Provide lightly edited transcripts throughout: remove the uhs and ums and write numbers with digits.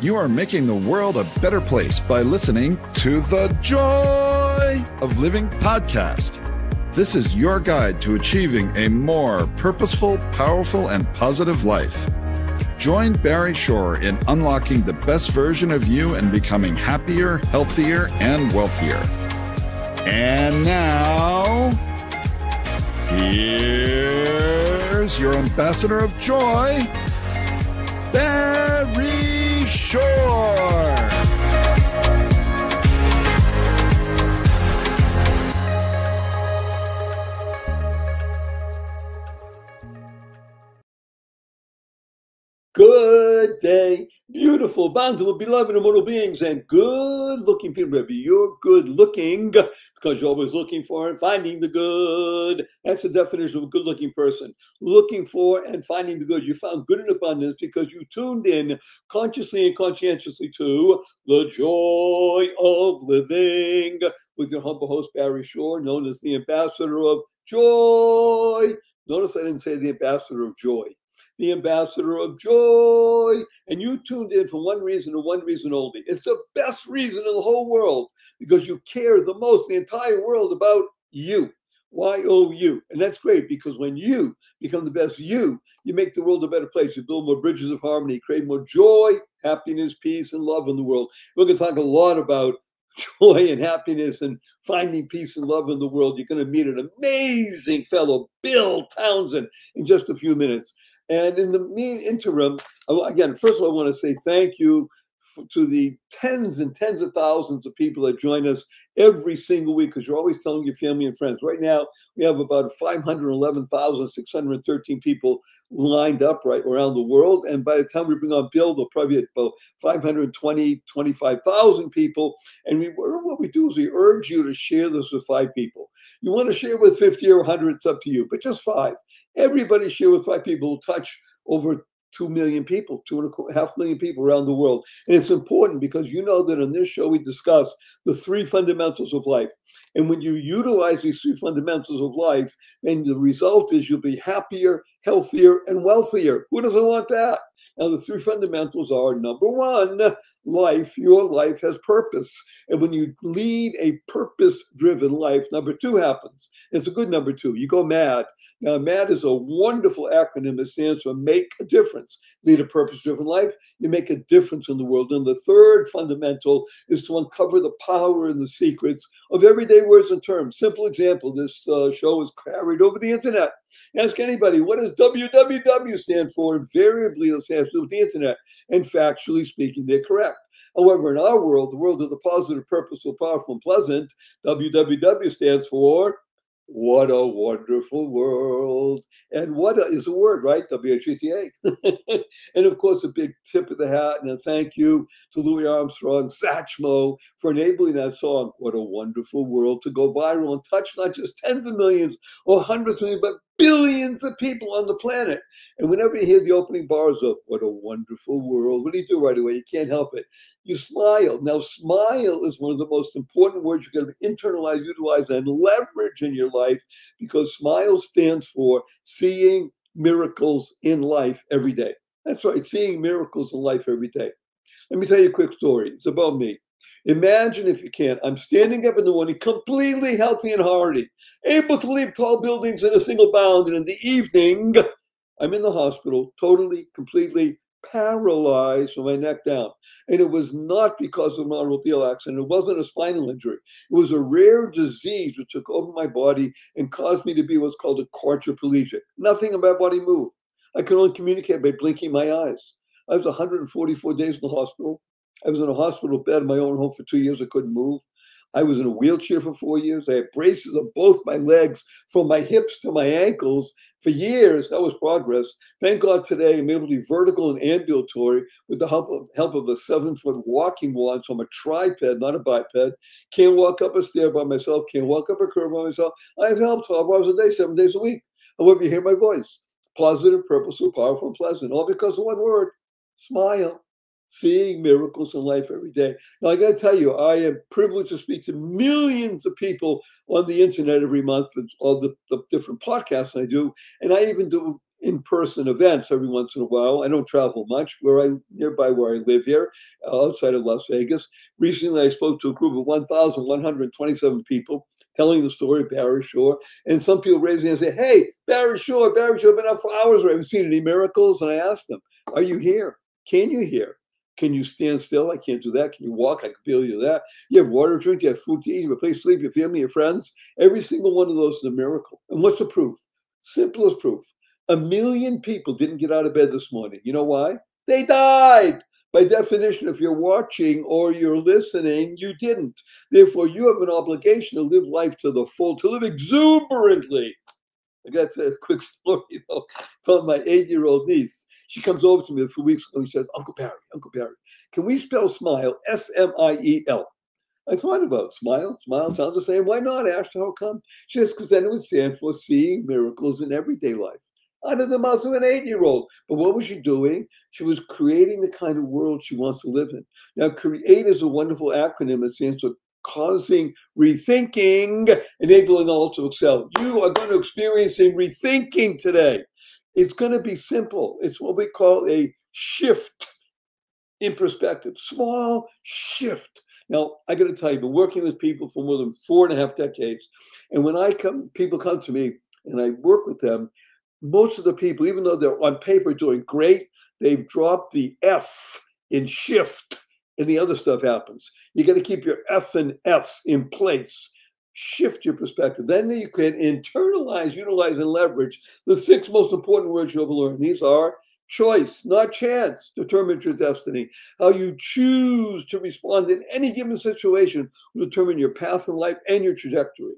You are making the world a better place by listening to the Joy of Living podcast. This is your guide to achieving a more purposeful, powerful, and positive life. Join Barry Shore in unlocking the best version of you and becoming happier, healthier, and wealthier. And now, here's your ambassador of joy, Barry Shore. Good day, beautiful, bountiful, beloved, immortal beings, and good-looking people. You're good-looking because you're always looking for and finding the good. That's the definition of a good-looking person. Looking for and finding the good. You found good in abundance because you tuned in consciously and conscientiously to the Joy of Living with your humble host, Barry Shore, known as the Ambassador of Joy. Notice I didn't say the Ambassador of Joy. The Ambassador of Joy. And you tuned in for one reason and one reason only. It's the best reason in the whole world because you care the most, the entire world, about you. Y-O-U. And that's great because when you become the best you make the world a better place. You build more bridges of harmony, create more joy, happiness, peace, and love in the world. We're going to talk a lot about joy and happiness and finding peace and love in the world. You're going to meet an amazing fellow, Bill Townsend, in just a few minutes. And in the interim, again, first of all, I want to say thank you to the tens and tens of thousands of people that join us every single week because you're always telling your family and friends. Right now, we have about 511,613 people lined up right around the world. And by the time we bring on Bill, there'll probably be about 25,000 people. And what we do is we urge you to share this with 5 people. You want to share with 50 or 100, it's up to you, but just 5. Everybody share with 5 people will touch over 2 million people, 2.5 million people around the world. And it's important because you know that on this show we discuss the 3 fundamentals of life. And when you utilize these 3 fundamentals of life, then the result is you'll be happier, healthier, and wealthier. Who doesn't want that? Now, the 3 fundamentals are, number 1, your life has purpose. And when you lead a purpose-driven life, number 2 happens. It's a good number 2. You go MAD. Now, MAD is a wonderful acronym that stands for make a difference. Lead a purpose-driven life, you make a difference in the world. And the 3rd fundamental is to uncover the power and the secrets of everyday words and terms. Simple example, this show is carried over the internet. Ask anybody, what does www stand for? Invariably, it stands for the internet. And factually speaking, they're correct. However, in our world, the world of the positive, purposeful, powerful, and pleasant, www stands for what a wonderful world. And what is a word, right? W-H-E-T-A. And of course, a big tip of the hat and a thank you to Louis Armstrong, Satchmo, for enabling that song, What a Wonderful World, to go viral and touch not just tens of millions or hundreds of millions, but billions of people on the planet. And whenever you hear the opening bars of What a Wonderful World, what do you do right away? You can't help it. You smile. Now, smile is one of the most important words you're going to internalize, utilize, and leverage in your life because smile stands for seeing miracles in life every day. That's right, seeing miracles in life every day. Let me tell you a quick story. It's about me. Imagine, if you can, I'm standing up in the morning, completely healthy and hearty, able to leap tall buildings in a single bound. And in the evening, I'm in the hospital, totally, completely paralyzed from my neck down. And it was not because of an automobile accident. It wasn't a spinal injury. It was a rare disease which took over my body and caused me to be what's called a quadriplegic. Nothing in my body moved. I could only communicate by blinking my eyes. I was 144 days in the hospital. I was in a hospital bed in my own home for 2 years. I couldn't move. I was in a wheelchair for 4 years. I had braces on both my legs from my hips to my ankles for years. That was progress. Thank God today I'm able to be vertical and ambulatory with the help of a 7-foot walking wand. So I'm a triped, not a biped. Can't walk up a stair by myself. Can't walk up a curb by myself. I have help 12 hours a day, 7 days a week. However, you hear my voice. Positive, purposeful, powerful, and pleasant. All because of one word, smile. Seeing miracles in life every day. Now, I got to tell you, I am privileged to speak to millions of people on the internet every month with all the different podcasts I do. And I even do in-person events every once in a while. I don't travel much. Nearby where I live here, outside of Las Vegas. Recently, I spoke to a group of 1,127 people, telling the story of Barry Shore. And some people raised their hand and say, "Hey, Barry Shore, I've been out for hours. I haven't seen any miracles." And I asked them, "Are you here? Can you hear? Can you stand still? I can't do that. Can you walk? I can feel you that. You have water to drink, you have food to eat, you have a place to sleep, your family, your friends." Every single one of those is a miracle. And what's the proof? Simple as proof. 1 million people didn't get out of bed this morning. You know why? They died. By definition, if you're watching or you're listening, you didn't. Therefore, you have an obligation to live life to the full, to live exuberantly. I got a quick story, though, from my 8-year-old niece. She comes over to me a few weeks ago and she says, Uncle Barry, can we spell smile S-M-I-E-L? I thought about smile. Smile sounds the same. Why not? I asked her how come. She says, because then it would stand for seeing miracles in everyday life. Out of the mouth of an 8-year-old. But what was she doing? She was creating the kind of world she wants to live in. Now, CREATE is a wonderful acronym. It stands for causing rethinking, enabling all to excel. You are going to experience a rethinking today. It's going to be simple. It's what we call a shift in perspective, small shift. Now, I got to tell you, I've been working with people for more than 4.5 decades. And when people come to me and I work with them, most of the people, even though they're on paper doing great, they've dropped the F in shift. And the other stuff happens. You got to keep your F and F's in place. Shift your perspective. Then you can internalize, utilize, and leverage the 6 most important words you'll ever learn. These are choice, not chance, determines your destiny. How you choose to respond in any given situation will determine your path in life and your trajectory.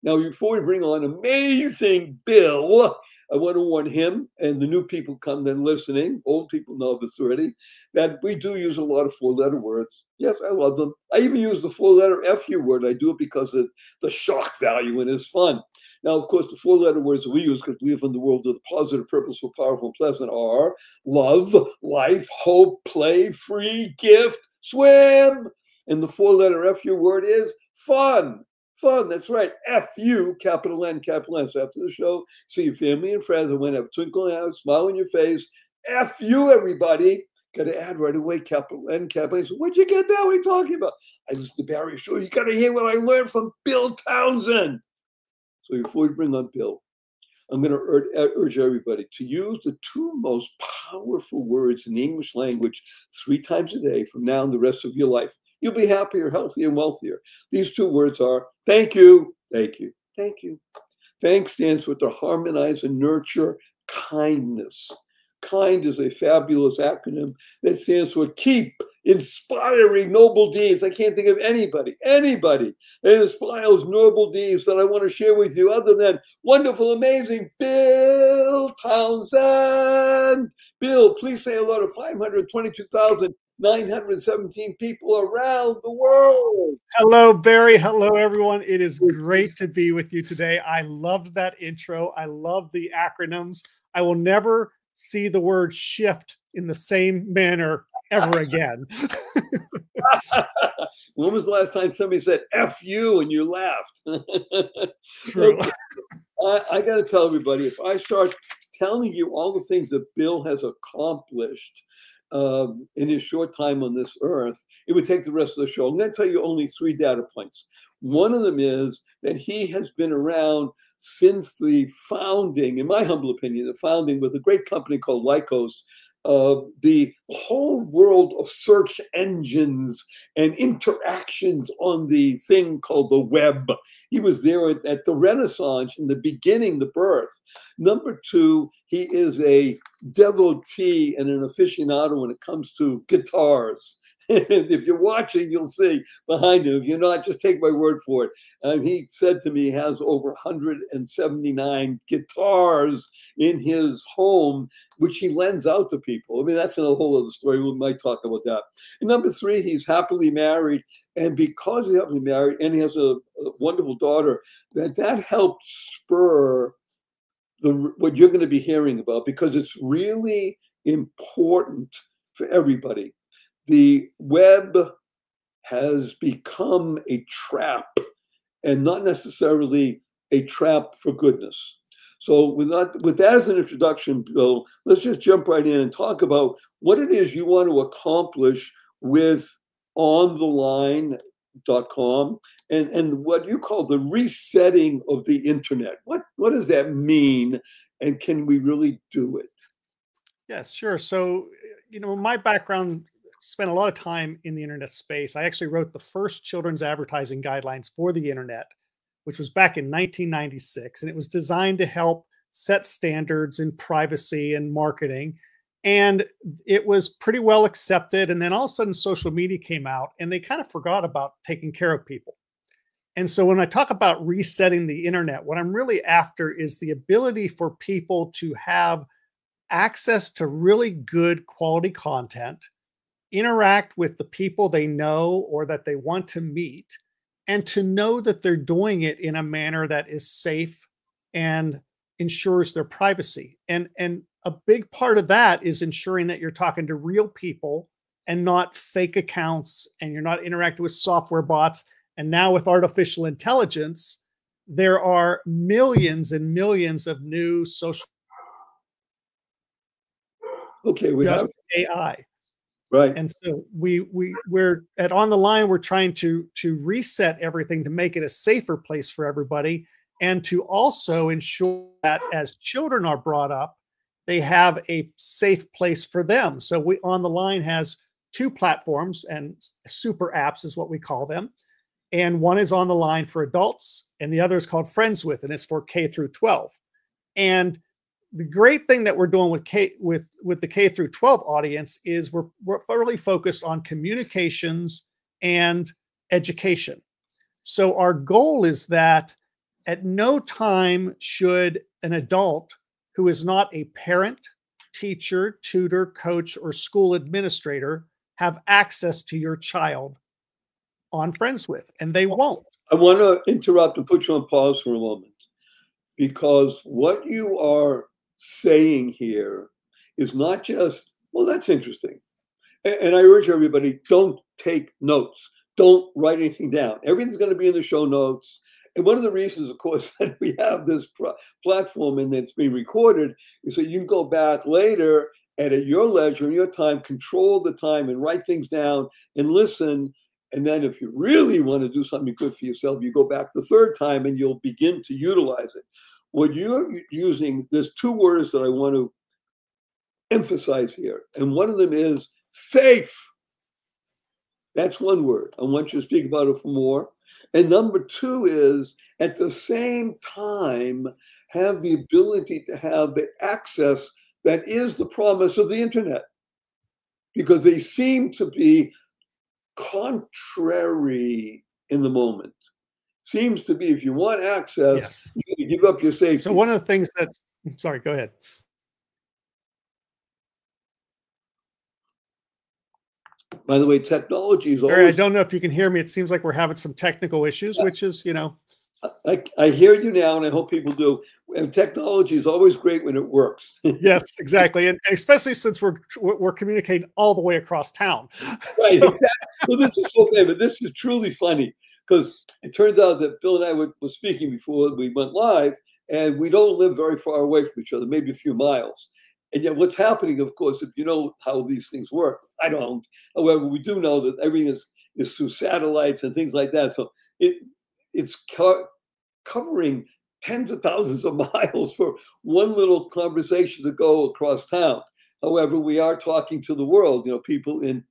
Now, before we bring on amazing Bill, I want to warn him and the new people come then listening, old people know this already, that we do use a lot of 4-letter words. Yes, I love them. I even use the 4-letter FU word. I do it because of the shock value and it's fun. Now, of course, the 4-letter words that we use because we live in the world of the positive, purposeful, powerful, and pleasant are love, life, hope, play, free, gift, swim. And the 4-letter FU word is fun. Fun, that's right. F-U, capital N, capital N. So after the show, see your family and friends. I'm going to have a twinkle in your eye, smile on your face. F-U, everybody. Got to add right away, capital N, capital N. So where'd you get that? What are you talking about? I listen to Barry Shore. You got to hear what I learned from Bill Townsend. So before we bring on Bill, I'm going to urge everybody to use the 2 most powerful words in the English language 3 times a day from now and the rest of your life. You'll be happier, healthier, and wealthier. These 2 words are thank you, thank you, thank you. Thanks stands for to harmonize and nurture kindness. KIND is a fabulous acronym that stands for keep inspiring noble deeds. I can't think of anybody that inspires noble deeds that I want to share with you other than wonderful, amazing Bill Townsend. Bill, please say hello to 522,917 people around the world. Hello, Barry. Hello, everyone. It is great to be with you today. I loved that intro. I love the acronyms. I will never see the word shift in the same manner ever again. When was the last time somebody said F you and you laughed? True. I got to tell everybody, if I start telling you all the things that Bill has accomplished in his short time on this earth, it would take the rest of the show. I'm going to tell you only 3 data points. One of them is that he has been around since the founding, in my humble opinion, the founding with a great company called Lycos, the whole world of search engines and interactions on the thing called the web. He was there at the Renaissance in the beginning, the birth. Number 2, he is a devotee and an aficionado when it comes to guitars. If you're watching, you'll see behind him. If you're not, just take my word for it. He said to me he has over 179 guitars in his home, which he lends out to people. I mean, that's a whole other story. We might talk about that. And number 3, he's happily married. And because he's happily married and he has a wonderful daughter, that helped spur what you're going to be hearing about, because it's really important for everybody. The web has become a trap, and not necessarily a trap for goodness. So with that as an introduction, Bill, let's just jump right in and talk about what it is you want to accomplish with ontheline.com and what you call the resetting of the internet. What does that mean, and can we really do it? Yes, sure. So, my background, spent a lot of time in the internet space. I actually wrote the first children's advertising guidelines for the internet, which was back in 1996. And it was designed to help set standards in privacy and marketing. And it was pretty well accepted. And then all of a sudden, social media came out and they kind of forgot about taking care of people. And so when I talk about resetting the internet, what I'm really after is the ability for people to have access to really good quality content, interact with the people they know or that they want to meet, and to know that they're doing it in a manner that is safe and ensures their privacy. And a big part of that is ensuring that you're talking to real people and not fake accounts, and you're not interacting with software bots. And now with artificial intelligence, there are millions and millions of new social we have AI. Right. And so we're at On the Line, we're trying to reset everything to make it a safer place for everybody, and to also ensure that as children are brought up, they have a safe place for them. So On the Line has two platforms, and super apps is what we call them. And one is On the Line for adults, and the other is called Friends With, and it's for K through 12. And the great thing that we're doing with the K through 12 audience is we're really focused on communications and education. So our goal is that at no time should an adult who is not a parent, teacher, tutor, coach, or school administrator have access to your child on Friends With, and they won't. I want to interrupt and put you on pause for a moment, because what you are saying here is not just, well, that's interesting. And I urge everybody, don't take notes. Don't write anything down. Everything's going to be in the show notes. And one of the reasons, of course, that we have this platform and it's being recorded is that you can go back later and at your leisure and your time, control the time and write things down and listen. And then if you really want to do something good for yourself, you go back the third time and you'll begin to utilize it. What you're using, there's two words that I want to emphasize here. And one of them is safe. That's one word. I want you to speak about it for more. And number two is, at the same time, have the ability to have the access that is the promise of the internet. Because they seem to be contrary in the moment. Seems to be, if you want access, yes, you give up your safety. So one of the things that's, sorry, go ahead. By the way, technology is always... Barry, I don't know if you can hear me. It seems like we're having some technical issues, which is, I hear you now, and I hope people do. And technology is always great when it works. Yes, exactly, and especially since we're communicating all the way across town. Right. So, exactly. Well, this is so bad, but this is truly funny, because it turns out that Bill and I were speaking before we went live, and we don't live very far away from each other, maybe a few miles. And yet what's happening, of course, if you know how these things work, I don't. However, we do know that everything is through satellites and things like that. So it's covering tens of thousands of miles for one little conversation to go across town. However, we are talking to the world, people in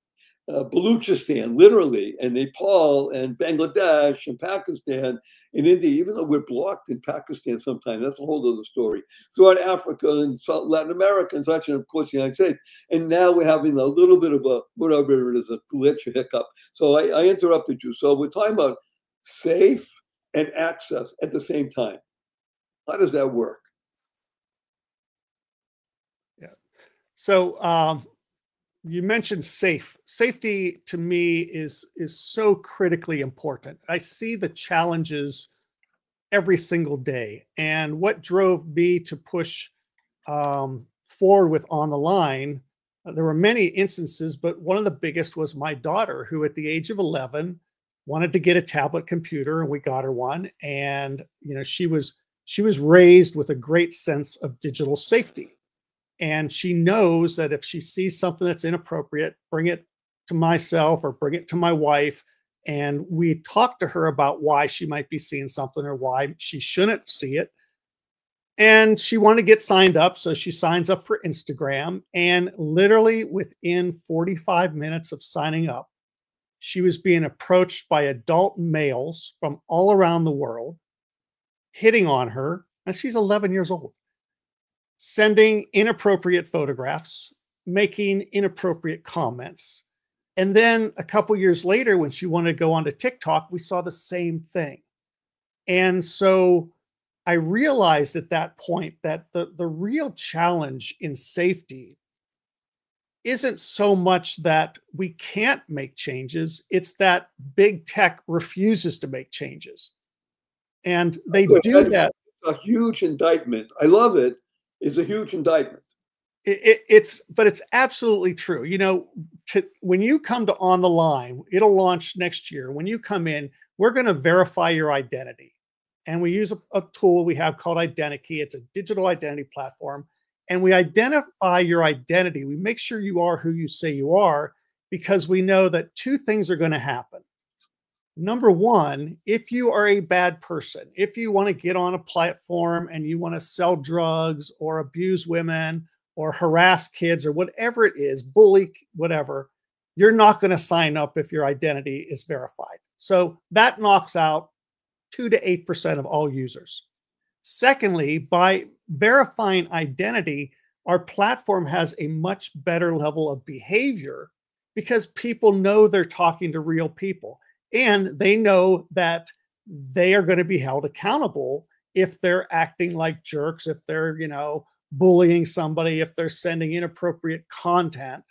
Baluchistan, literally, and Nepal, and Bangladesh, and Pakistan, and India, even though we're blocked in Pakistan sometimes, that's a whole other story. Throughout Africa and South Latin America and such, and of course the United States. And now we're having a little bit of a, whatever it is, a glitch, a hiccup. So I interrupted you. So we're talking about safe and access at the same time. How does that work? Yeah. So, you mentioned safety to me is so critically important. I see the challenges every single day, and what drove me to push forward with On the Line, there were many instances, but one of the biggest was my daughter, who at the age of 11 wanted to get a tablet computer, and we got her one. And she was she was raised with a great sense of digital safety. And she knows that if she sees something that's inappropriate, bring it to myself or bring it to my wife. And we talk to her about why she might be seeing something or why she shouldn't see it. And she wanted to get signed up. So she signs up for Instagram. And literally within 45 minutes of signing up, she was being approached by adult males from all around the world, hitting on her. And she's 11 years old, sending inappropriate photographs, making inappropriate comments. And then a couple years later, when she wanted to go onto TikTok, we saw the same thing. And so I realized at that point that the real challenge in safety isn't so much that we can't make changes, it's that big tech refuses to make changes. And they do that. A huge indictment. I love it. It's a huge indictment. But it's absolutely true. You know, when you come to On the Line, it'll launch next year. When you come in, we're going to verify your identity. And we use a tool we have called Identikey. It's a digital identity platform. And we identify your identity. We make sure you are who you say you are, because we know that two things are going to happen. Number one, if you are a bad person, if you want to get on a platform and you want to sell drugs or abuse women or harass kids or whatever it is, bully, whatever, you're not going to sign up if your identity is verified. So that knocks out 2 to 8% of all users. Secondly, by verifying identity, our platform has a much better level of behavior because people know they're talking to real people. And they know that they are going to be held accountable if they're acting like jerks, if they're, bullying somebody, if they're sending inappropriate content.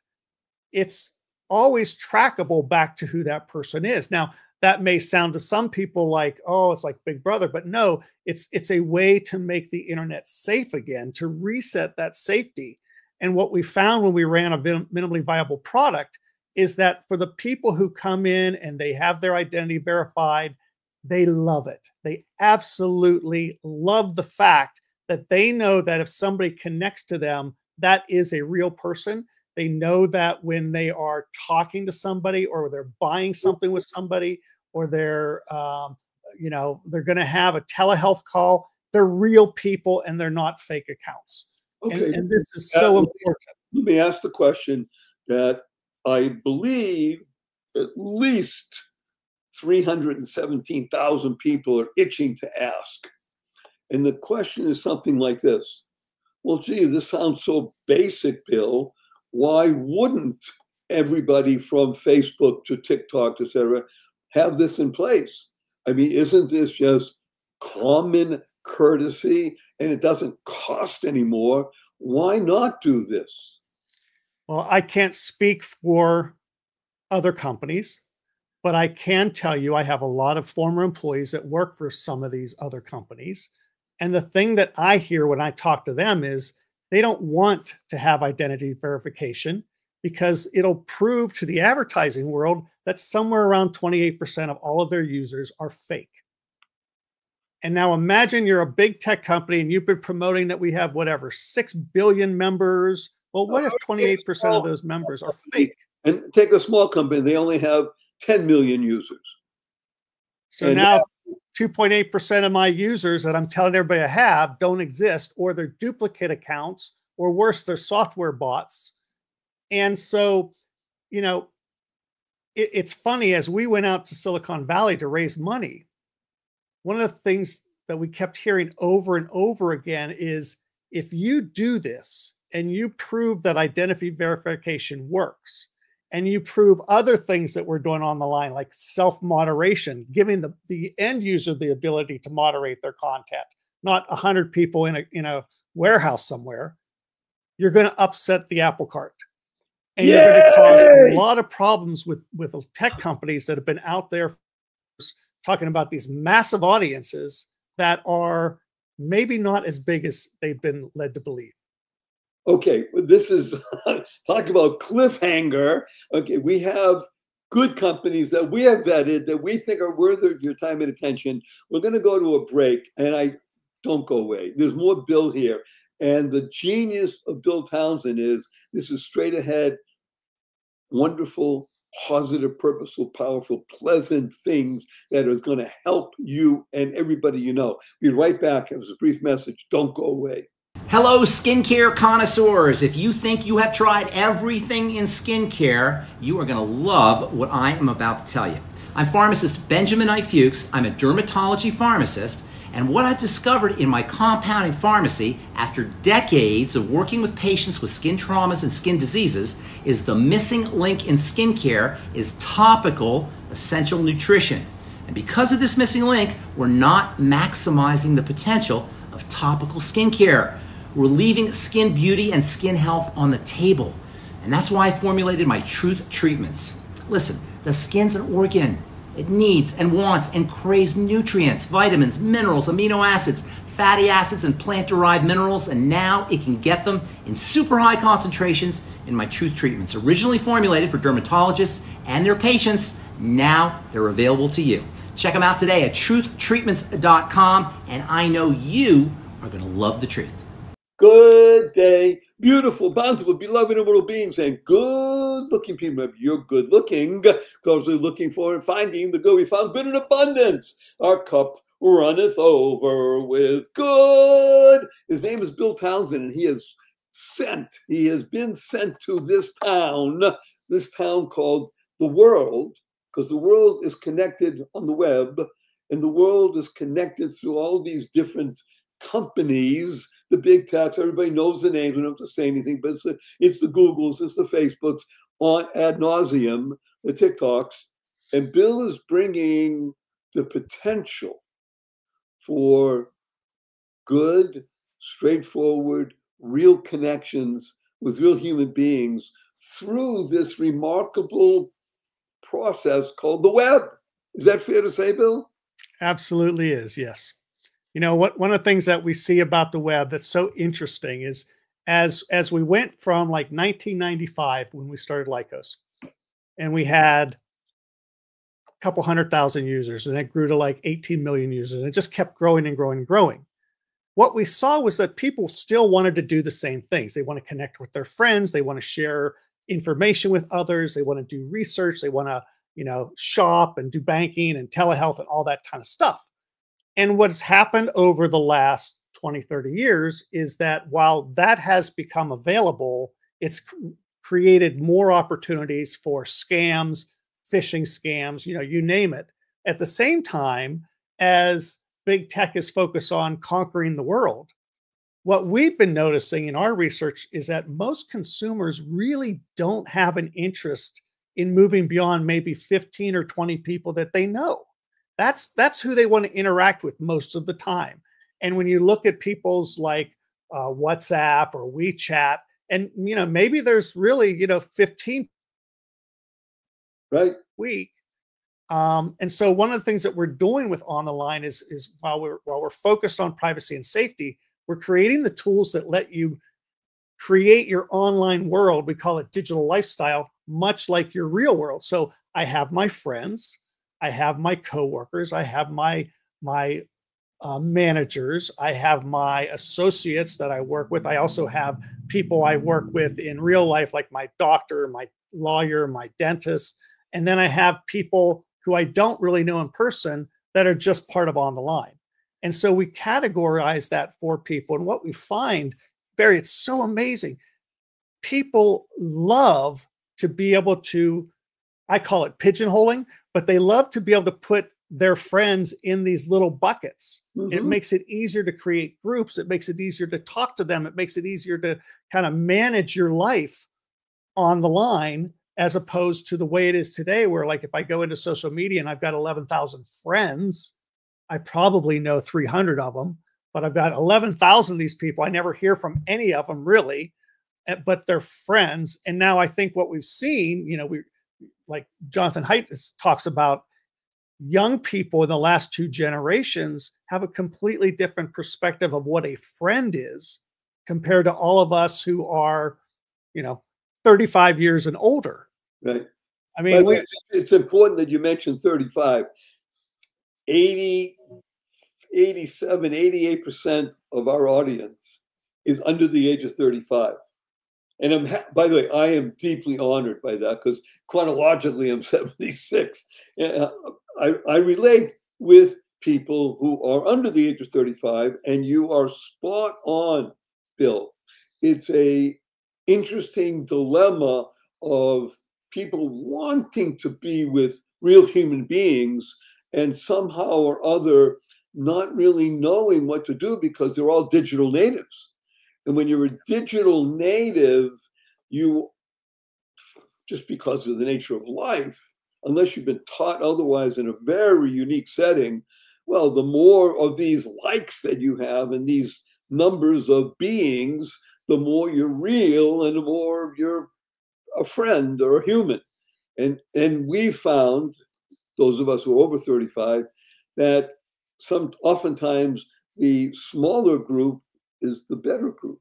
It's always trackable back to who that person is. Now, that may sound to some people like, oh, it's like Big Brother, but no, it's a way to make the internet safe again, to reset that safety. And what we found when we ran a minimally viable product is that for the people who come in and they have their identity verified, they love it. They absolutely love the fact that they know that if somebody connects to them, that is a real person. They know that when they are talking to somebody or they're buying something with somebody or they're going to have a telehealth call, they're real people and they're not fake accounts. Okay. And this is so important. Let me ask the question that I believe at least 317,000 people are itching to ask. And the question is something like this. Well, gee, this sounds so basic, Bill. Why wouldn't everybody from Facebook to TikTok, et cetera, have this in place? I mean, isn't this just common courtesy and it doesn't cost anymore? Why not do this? Well, I can't speak for other companies, but I can tell you I have a lot of former employees that work for some of these other companies. And the thing that I hear when I talk to them is they don't want to have identity verification because it'll prove to the advertising world that somewhere around 28% of all of their users are fake. And now imagine you're a big tech company and you've been promoting that we have 6 billion members. Well, what if 28% of those members are fake? And take a small company, they only have 10 million users. So now 2.8% of my users that I'm telling everybody I have don't exist, or they're duplicate accounts, or worse, they're software bots. And so, it's funny, as we went out to Silicon Valley to raise money, one of the things that we kept hearing over and over again is if you do this and you prove that identity verification works, and you prove other things that we're doing on the line, like self-moderation, giving the end user the ability to moderate their content, not 100 people in a warehouse somewhere, you're going to upset the apple cart. And you're going to cause a lot of problems with tech companies that have been out there talking about these massive audiences that are maybe not as big as they've been led to believe. Okay, this is talk about cliffhanger. Okay, we have good companies that we have vetted that we think are worth of your time and attention. We're going to go to a break, and I don't go away. There's more Bill here. And the genius of Bill Townsend is this is straight ahead, wonderful, positive, purposeful, powerful, pleasant things that is going to help you and everybody you know. Be right back. It was a brief message. Don't go away. Hello, skincare connoisseurs. If you think you have tried everything in skincare, you are going to love what I am about to tell you. I'm pharmacist Benjamin I. Fuchs. I'm a dermatology pharmacist. And what I've discovered in my compounding pharmacy after decades of working with patients with skin traumas and skin diseases is the missing link in skincare is topical essential nutrition. And because of this missing link, we're not maximizing the potential of topical skincare. We're leaving skin beauty and skin health on the table. And that's why I formulated my Truth Treatments. Listen, the skin's an organ. It needs and wants and craves nutrients, vitamins, minerals, amino acids, fatty acids, and plant-derived minerals, and now it can get them in super high concentrations in my Truth Treatments. Originally formulated for dermatologists and their patients, now they're available to you. Check them out today at truthtreatments.com, and I know you are going to love the truth. Good day, beautiful, bountiful, beloved immortal beings, and good-looking people. You're good-looking because we're looking for and finding the good we found good in abundance. Our cup runneth over with good. His name is Bill Townsend, and he has been sent to this town called the world, because the world is connected on the web, and the world is connected through all these different companies, the big techs. Everybody knows the names. We don't have to say anything, but it's the Googles, it's the Facebooks, on ad nauseum, the TikToks. And Bill is bringing the potential for good, straightforward, real connections with real human beings through this remarkable process called the web. Is that fair to say, Bill? Absolutely is, yes. You know, one of the things that we see about the web that's so interesting is as we went from like 1995 when we started Lycos, and we had a couple 100,000 users, and it grew to like 18 million users, and it just kept growing and growing and growing. What we saw was that people still wanted to do the same things. They want to connect with their friends. They want to share information with others. They want to do research. They want to, you know, shop and do banking and telehealth and all that kind of stuff. And what's happened over the last 20, 30 years is that while that has become available, it's created more opportunities for scams, phishing scams, you know, you name it. At the same time as big tech is focused on conquering the world, what we've been noticing in our research is that most consumers really don't have an interest in moving beyond maybe 15 or 20 people that they know. That's who they want to interact with most of the time. And when you look at people's like WhatsApp or WeChat, and you know, maybe there's really, you know, 15 right a week. And so one of the things that we're doing with On the Line is while we're focused on privacy and safety, we're creating the tools that let you create your online world. We call it digital lifestyle, much like your real world. So I have my friends, I have my coworkers, I have my managers, I have my associates that I work with. I also have people I work with in real life, like my doctor, my lawyer, my dentist. And then I have people who I don't really know in person that are just part of On the Line. And so we categorize that for people. And what we find, Barry, it's so amazing. People love to be able to, I call it pigeonholing, but they love to be able to put their friends in these little buckets. Mm-hmm. It makes it easier to create groups. It makes it easier to talk to them. It makes it easier to kind of manage your life on the line, as opposed to the way it is today, where like if I go into social media and I've got 11,000 friends, I probably know 300 of them, but I've got 11,000 of these people. I never hear from any of them really, but they're friends. And now I think what we've seen, you know, like Jonathan Haidt talks about, young people in the last 2 generations have a completely different perspective of what a friend is compared to all of us who are, you know, 35 years and older. Right. I mean, it's important that you mentioned 35. 80 87, 88% of our audience is under the age of 35. And by the way, I am deeply honored by that because chronologically I'm 76. I relate with people who are under the age of 35, and you are spot on, Bill. It's a interesting dilemma of people wanting to be with real human beings and somehow or other not really knowing what to do because they're all digital natives. And when you're a digital native, you, just because of the nature of life, unless you've been taught otherwise in a very unique setting, well, the more of these likes that you have and these numbers of beings, the more you're real and the more you're a friend or a human. And we found, those of us who are over 35, that oftentimes the smaller group is the better group.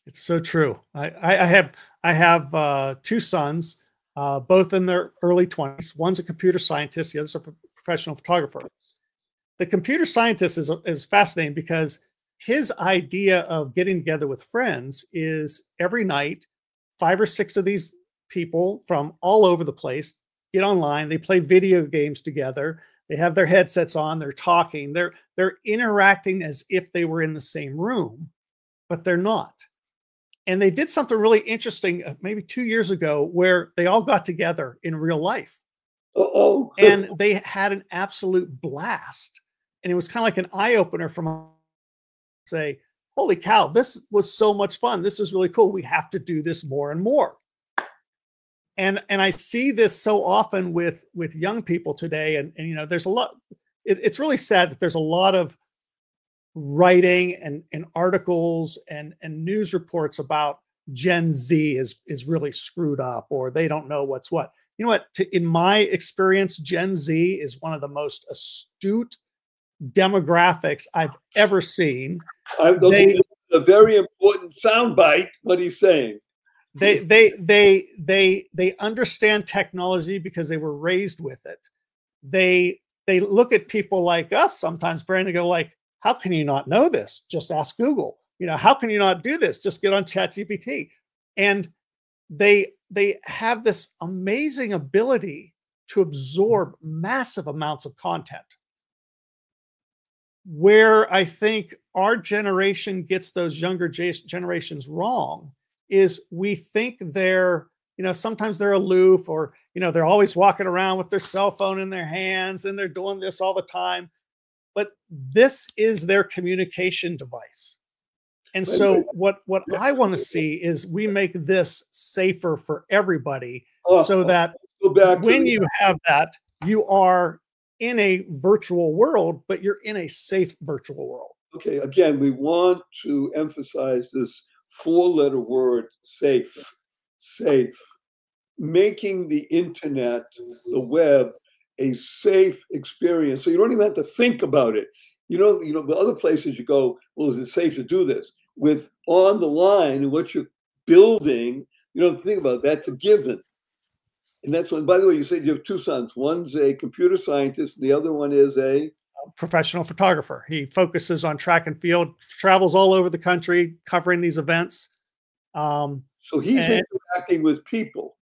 It's so true. I have two sons, both in their early 20s. One's a computer scientist, the other's a professional photographer. The computer scientist is fascinating because his idea of getting together with friends is every night, 5 or 6 of these people from all over the place get online. They play video games together. They have their headsets on. They're talking. They're interacting as if they were in the same room, but they're not. And they did something really interesting maybe 2 years ago where they all got together in real life. Uh-oh. And they had an absolute blast. And it was kind of like an eye-opener from say, holy cow, this was so much fun. This is really cool. We have to do this more and more. And I see this so often with young people today. And you know, there's a lot, it's really sad that there's a lot of writing and articles and news reports about Gen Z is really screwed up, or they don't know what's what. You know what? In my experience, Gen Z is one of the most astute demographics I've ever seen. A very important soundbite. What he's saying. They understand technology because they were raised with it. They look at people like us sometimes, Brandon, and go like, how can you not know this? Just ask Google. You know, how can you not do this? Just get on ChatGPT. And they have this amazing ability to absorb massive amounts of content. Where I think our generation gets those younger generations wrong is we think they're, you know, sometimes they're aloof, or, you know, they're always walking around with their cell phone in their hands and they're doing this all the time. But this is their communication device. And so what I want to see is we make this safer for everybody, so that when you have that, you are in a virtual world, but you're in a safe virtual world. Okay, again, we want to emphasize this 4-letter word, safe, safe. Making the internet, the web, a safe experience. So you don't even have to think about it. You know, the other places you go, well, is it safe to do this? With on the line and what you're building, you don't think about it. That's a given. And that's when, by the way, you said you have 2 sons. One's a computer scientist, and the other one is a professional photographer. He focuses on track and field, travels all over the country covering these events. So he's interacting with people.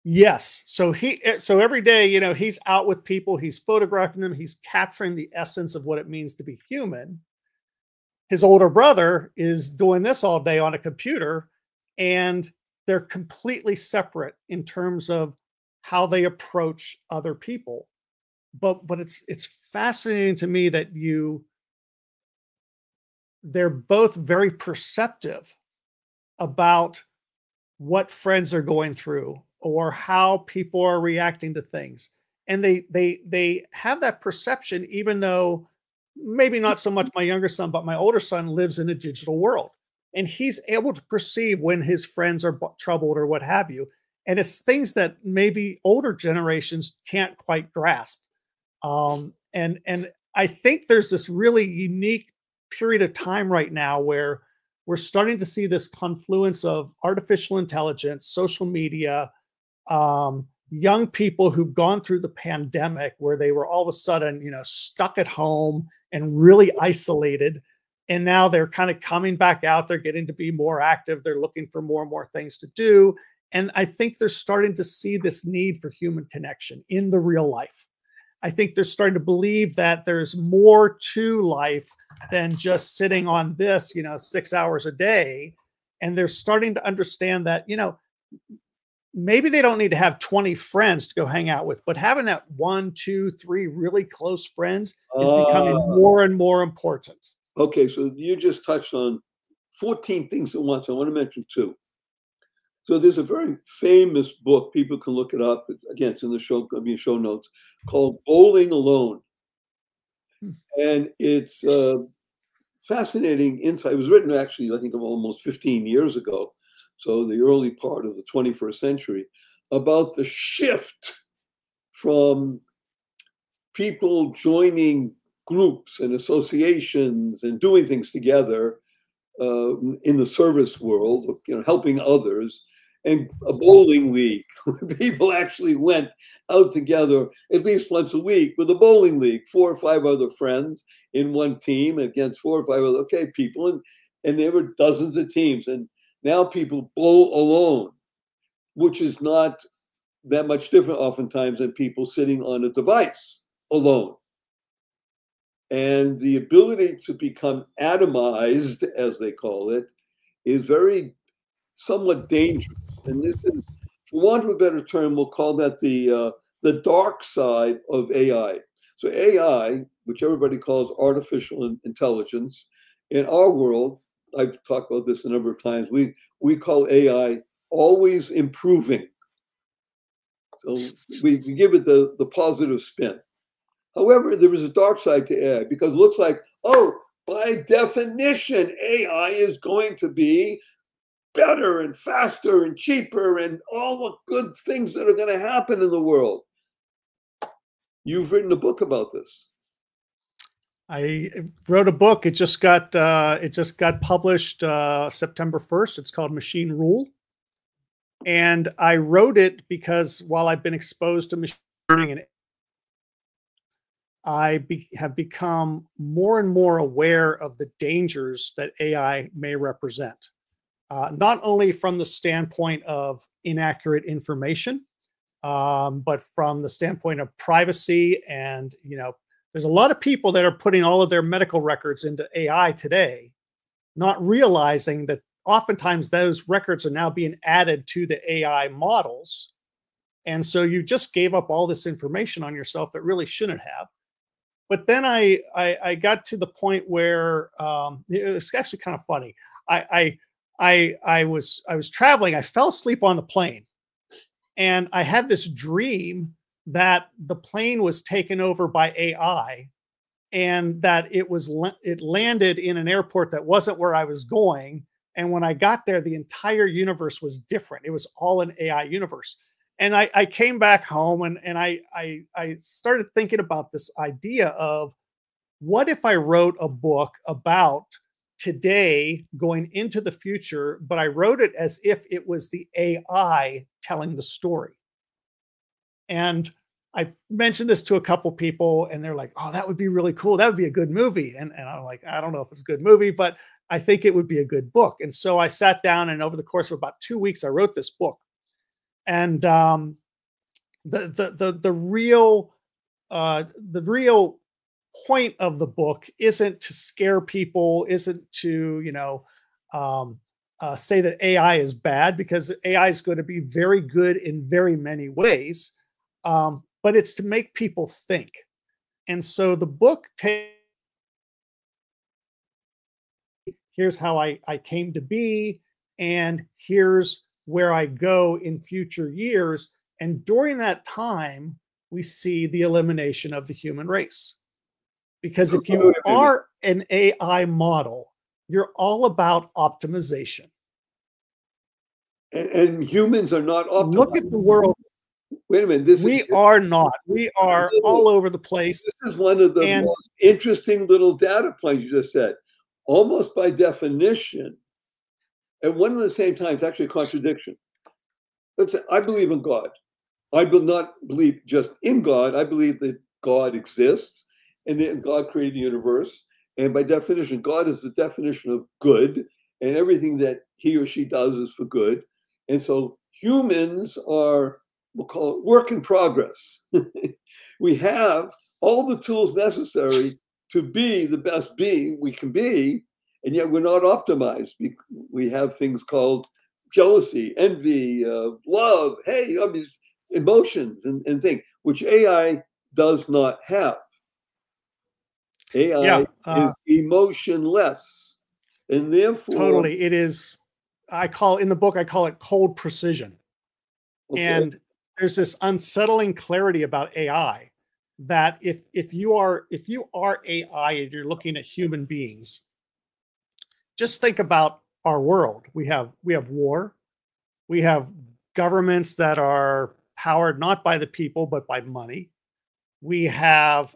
Yes. So every day, you know, he's out with people, he's photographing them, he's capturing the essence of what it means to be human. His older brother is doing this all day on a computer, and they're completely separate in terms of how they approach other people. But it's fascinating to me that they're both very perceptive about what friends are going through or how people are reacting to things. And they have that perception, even though maybe not so much my younger son, but my older son lives in a digital world. And he's able to perceive when his friends are troubled or what have you. And it's things that maybe older generations can't quite grasp. And I think there's this really unique period of time right now where we're starting to see this confluence of artificial intelligence, social media, young people who've gone through the pandemic where they were all of a sudden, stuck at home and really isolated. And now they're kind of coming back out. They're getting to be more active. They're looking for more and more things to do. And I think they're starting to see this need for human connection in the real life. I think they're starting to believe that there's more to life than just sitting on this, 6 hours a day. And they're starting to understand that, maybe they don't need to have 20 friends to go hang out with, but having that 1, 2, 3 really close friends is becoming more and more important. Okay, so you just touched on 14 things at once. I want to mention 2. So there's a very famous book, people can look it up. Again, it's in the show notes, called Bowling Alone. And it's fascinating insight. It was written actually, I think, of almost 15 years ago. So the early part of the 21st century, about the shift from people joining groups and associations and doing things together in the service world, helping others, and a bowling league where people actually went out together at least once a week with a bowling league, 4 or 5 other friends in one team against 4 or 5 other people, and there were dozens of teams. And now people bowl alone, which is not that much different oftentimes than people sitting on a device alone. And the ability to become atomized, as they call it, is somewhat dangerous. And this is, for want of a better term, we'll call that the dark side of AI. So AI, which everybody calls artificial intelligence, in our world, I've talked about this a number of times, we call AI always improving. So we give it the positive spin. However, there is a dark side to AI because it looks like, by definition, AI is going to be better and faster and cheaper and all the good things that are going to happen in the world. You've written a book about this. I wrote a book. It just got published September 1st. It's called Machine Rule. And I wrote it because while I've been exposed to machine learning, and have become more and more aware of the dangers that AI may represent. Not only from the standpoint of inaccurate information, but from the standpoint of privacy. And, there's a lot of people that are putting all of their medical records into AI today, not realizing that oftentimes those records are now being added to the AI models. And so you just gave up all this information on yourself that really shouldn't have. But then I got to the point where it was actually kind of funny. I was traveling. I fell asleep on the plane, and I had this dream that the plane was taken over by AI, and that it landed in an airport that wasn't where I was going. And when I got there, the entire universe was different. It was all an AI universe. And I came back home and I started thinking about this idea of, what if I wrote a book about today going into the future, but I wrote it as if it was the AI telling the story. And I mentioned this to a couple people and they're like, oh, that would be really cool. That would be a good movie. And I'm like, I don't know if it's a good movie, but I think it would be a good book. And so I sat down, and over the course of about 2 weeks, I wrote this book. And the real point of the book isn't to scare people, isn't to say that AI is bad, because AI is going to be very good in very many ways, but it's to make people think. And so the book here's how I came to be, and here's where I go in future years. And during that time, we see the elimination of the human race. Because if you are an AI model, you're all about optimization. And humans are not optimized. Look at the world. Wait a minute. We are not. We are all over the place. This is one of the most interesting little data points you just said. Almost by definition, at one and the same time, it's actually a contradiction. Let's say, I believe in God. I do not believe just in God. I believe that God exists and that God created the universe. And by definition, God is the definition of good, and everything that he or she does is for good. And so humans are, we'll call it work in progress. We have all the tools necessary to be the best being we can be, and yet we're not optimized. We have things called jealousy, envy, love, hey, I mean, emotions and things, which AI does not have. AI is emotionless, and therefore totally it is. I call in the book, I call it cold precision. Okay. And there's this unsettling clarity about AI that if you are AI and you're looking at human beings, just think about our world. We have war, we have governments that are powered not by the people but by money. We have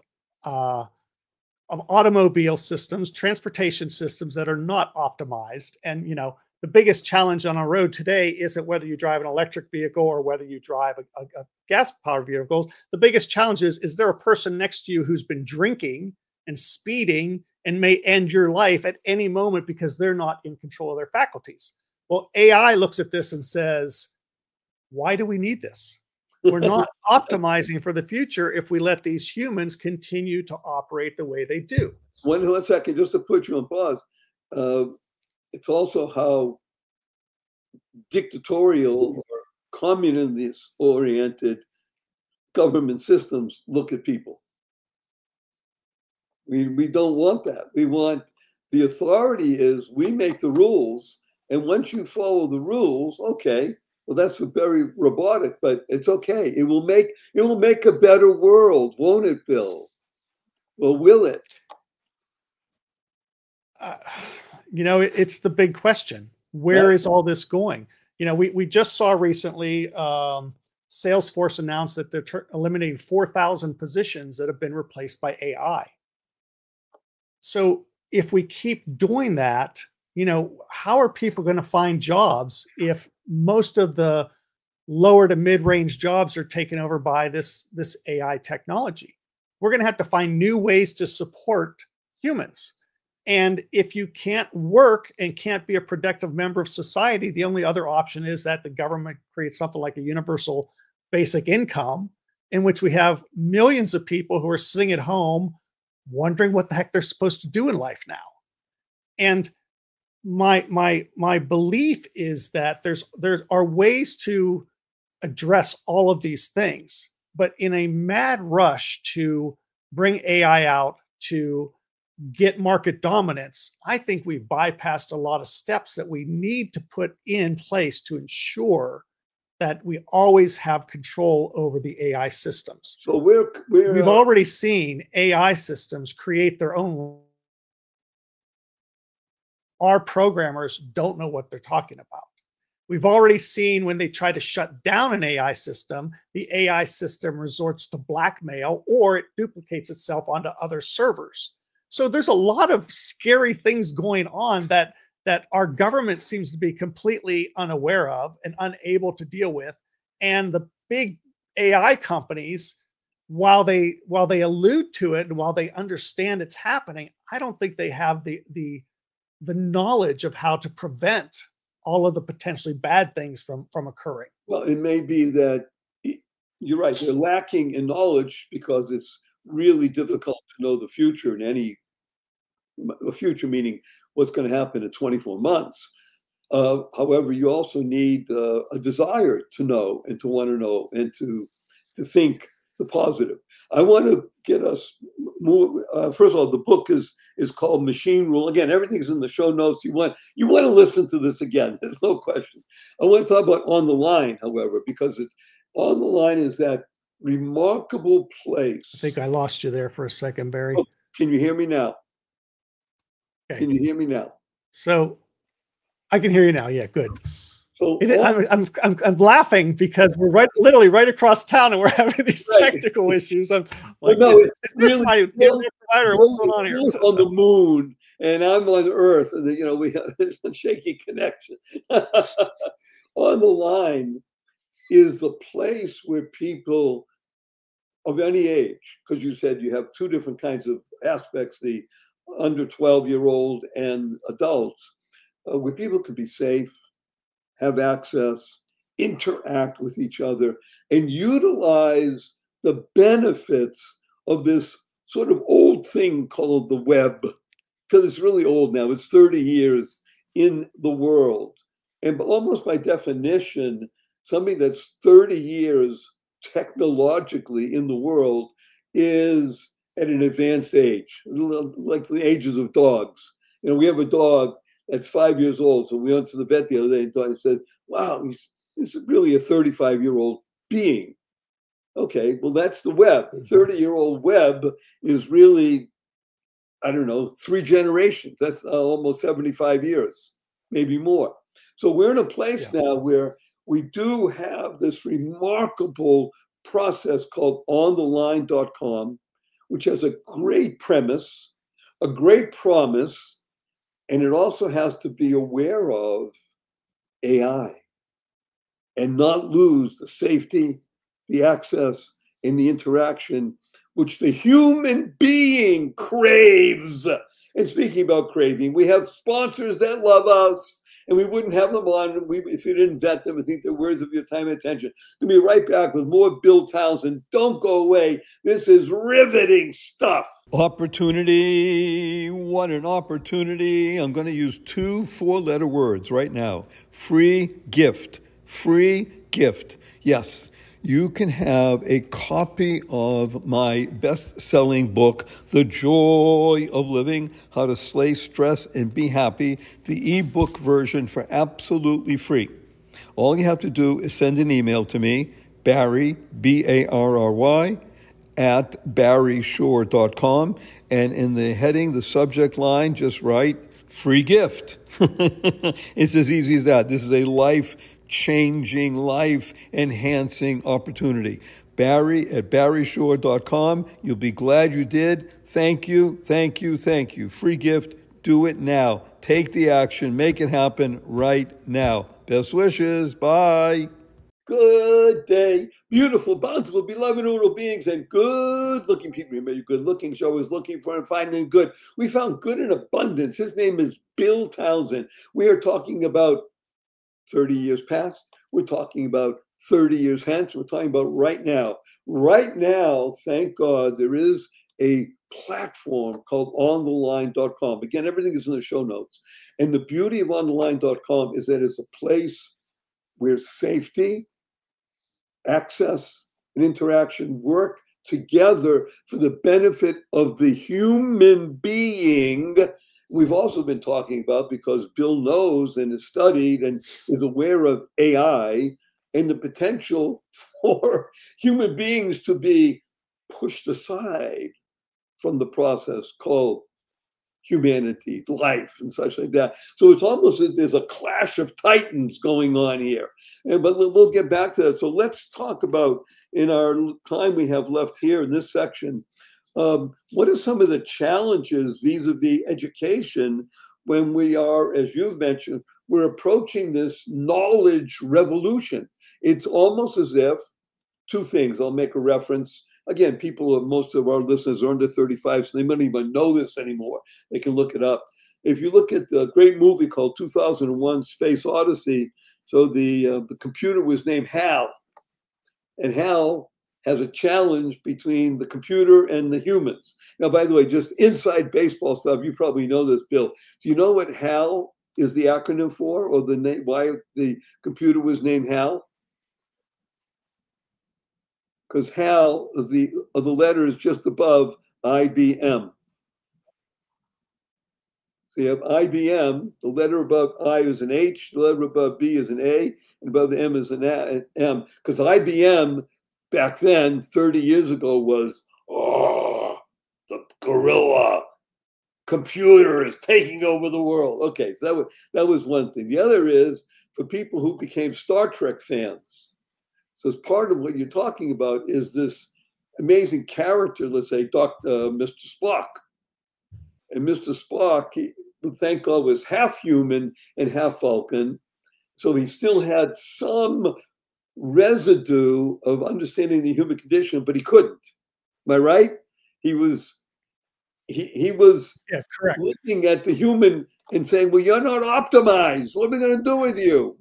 of automobile systems, transportation systems that are not optimized. And, you know, the biggest challenge on our road today isn't whether you drive an electric vehicle or whether you drive a gas-powered vehicle. The biggest challenge is there a person next to you who's been drinking and speeding and may end your life at any moment because they're not in control of their faculties? Well, AI looks at this and says, why do we need this? We're not optimizing for the future if we let these humans continue to operate the way they do. One second, just to put you on pause. It's also how dictatorial or communist-oriented government systems look at people. We don't want that. We want the authority is we make the rules, and once you follow the rules, okay. Well, that's very robotic, but it's okay. It will make a better world, won't it, Bill? Well, will it? You know, it's the big question. Where is all this going? You know, we just saw recently Salesforce announced that they're eliminating 4,000 positions that have been replaced by AI. So if we keep doing that, you know, how are people going to find jobs if most of the lower to mid-range jobs are taken over by this AI technology? We're going to have to find new ways to support humans. And if you can't work and can't be a productive member of society, the only other option is that the government creates something like a universal basic income, in which we have millions of people who are sitting at home wondering what the heck they're supposed to do in life now. And my belief is that there are ways to address all of these things, but in a mad rush to bring AI out to get market dominance, I think we've bypassed a lot of steps that we need to put in place to ensure that we always have control over the AI systems. So we've already seen AI systems create their own. Our programmers don't know what they're talking about. We've already seen when they try to shut down an AI system, the AI system resorts to blackmail or it duplicates itself onto other servers. So there's a lot of scary things going on that our government seems to be completely unaware of and unable to deal with. And the big AI companies, while they allude to it and while they understand it's happening, I don't think they have the knowledge of how to prevent all of the potentially bad things from occurring. Well, it may be that you're right. They're lacking in knowledge because it's really difficult to know the future in any future, meaning what's going to happen in 24 months. However, you also need a desire to know and to want to know and to think the positive. I want to get us more. First of all, the book is called Machine Rule. Again, everything's in the show notes. You want to listen to this again. There's no question. I want to talk about On the Line, however, because it's On the Line is that remarkable place. I think I lost you there for a second, Barry. Oh, can you hear me now? Okay. Can you hear me now? So I can hear you now. Yeah, good. So I'm laughing because we're literally right across town and we're having these technical issues. I'm like, no, is this really, my provider? What's going on here? On the moon and I'm on Earth, and we have a shaky connection. On the Line is the place where people of any age, because you said you have two different kinds of aspects, the under 12-year-old and adults, where people can be safe, have access, interact with each other, and utilize the benefits of this sort of old thing called the web, because it's really old now. It's 30 years in the world. And almost by definition, something that's 30 years technologically in the world is at an advanced age, like the ages of dogs. You know, we have a dog that's 5 years old. So we went to the vet the other day and I said, wow, this is really a 35-year-old being. Okay, well, that's the web. A 30-year-old web is really, I don't know, 3 generations. That's almost 75 years, maybe more. So we're in a place now where we do have this remarkable process called ontheline.com, which has a great premise, a great promise, and it also has to be aware of AI and not lose the safety, the access, and the interaction which the human being craves. And speaking about craving, we have sponsors that love us, and we wouldn't have them on if you didn't vet them and think they're worth of your time and attention. We'll be right back with more Bill Townsend. Don't go away. This is riveting stuff. Opportunity. What an opportunity. I'm going to use 2 4-letter words right now. Free gift. Free gift. Yes. You can have a copy of my best-selling book, The Joy of Living, How to Slay Stress and Be Happy, the ebook version for absolutely free. All you have to do is send an email to me, Barry, B-A-R-R-Y, at barryshore.com, and in the heading, the subject line, just write, free gift. It's as easy as that. This is a life-changing, life-enhancing opportunity. Barry at barryshore.com. You'll be glad you did. Thank you, thank you, thank you. Free gift. Do it now. Take the action. Make it happen right now. Best wishes. Bye. Good day. Beautiful, bountiful, beloved little beings, and good-looking people. Remember, you're good-looking. So always looking for and finding good. We found good in abundance. His name is Bill Townsend. We are talking about 30 years past. We're talking about 30 years hence. We're talking about right now. Right now, thank God, there is a platform called ontheline.com. Again, everything is in the show notes. And the beauty of ontheline.com is that it's a place where safety, access, and interaction work together for the benefit of the human being. We've also been talking about, because Bill knows and has studied and is aware of AI and the potential for human beings to be pushed aside from the process called humanity, life, and such like that. So it's almost as there's a clash of titans going on here. But we'll get back to that. So let's talk about, in our time we have left here in this section, what are some of the challenges vis-a-vis education when we are, as you've mentioned, we're approaching this knowledge revolution? It's almost as if, 2 things, I'll make a reference. Again, most of our listeners are under 35, so they don't even know this anymore. They can look it up. If you look at the great movie called 2001 Space Odyssey, so the computer was named Hal, and Hal has a challenge between the computer and the humans. Now, by the way, just inside baseball stuff, you probably know this, Bill. Do you know what HAL is the acronym for, or the name, why the computer was named HAL? Because HAL is the letters just above IBM. So you have IBM, the letter above I is an H, the letter above B is an A, and above the M is an M. Because IBM back then, 30 years ago, was, the gorilla computer is taking over the world. Okay, so that was one thing. The other is for people who became Star Trek fans. So as part of what you're talking about is this amazing character, let's say, Mr. Spock. And Mr. Spock, he, thank God, was half human and half Vulcan. So he still had some residue of understanding the human condition, but he couldn't. Am I right? He was Yeah, correct. looking at the human and saying, well, you're not optimized. What are we going to do with you?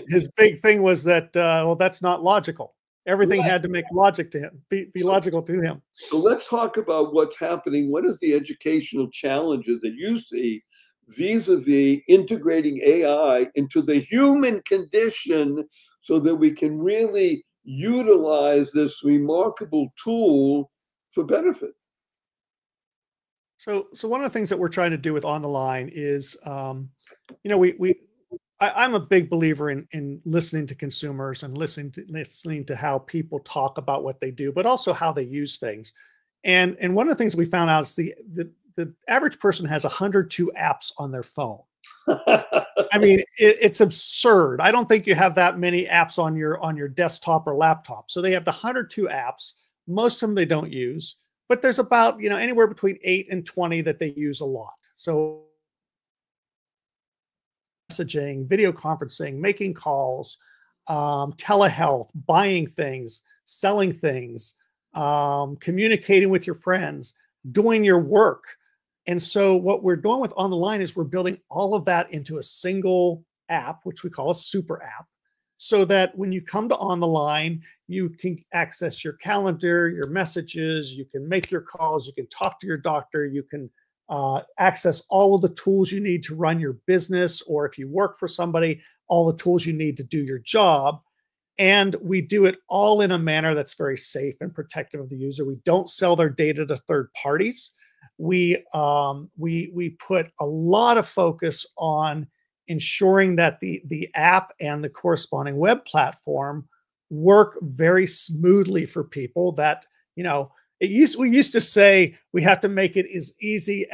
His big thing was that, well, that's not logical. Everything had to make logic to him, be logical to him. So let's talk about what's happening. What is the educational challenges that you see vis-a-vis integrating AI into the human condition so that we can really utilize this remarkable tool for benefit? So one of the things that we're trying to do with On the Line is, you know, I'm a big believer in listening to consumers and listening to how people talk about what they do, but also how they use things. And one of the things we found out is the average person has 102 apps on their phone. I mean, it's absurd. I don't think you have that many apps on your desktop or laptop. So they have the 102 apps. Most of them they don't use, but there's about, you know, anywhere between 8 and 20 that they use a lot. So messaging, video conferencing, making calls, telehealth, buying things, selling things, communicating with your friends, doing your work. And so what we're doing with On the Line is we're building all of that into a single app, which we call a super app, so that when you come to On the Line, you can access your calendar, your messages, you can make your calls, you can talk to your doctor, you can access all of the tools you need to run your business, or if you work for somebody, all the tools you need to do your job. And we do it all in a manner that's very safe and protective of the user. We don't sell their data to third parties. We put a lot of focus on ensuring that the app and the corresponding web platform work very smoothly for people. That, you know, we used to say we have to make it as easy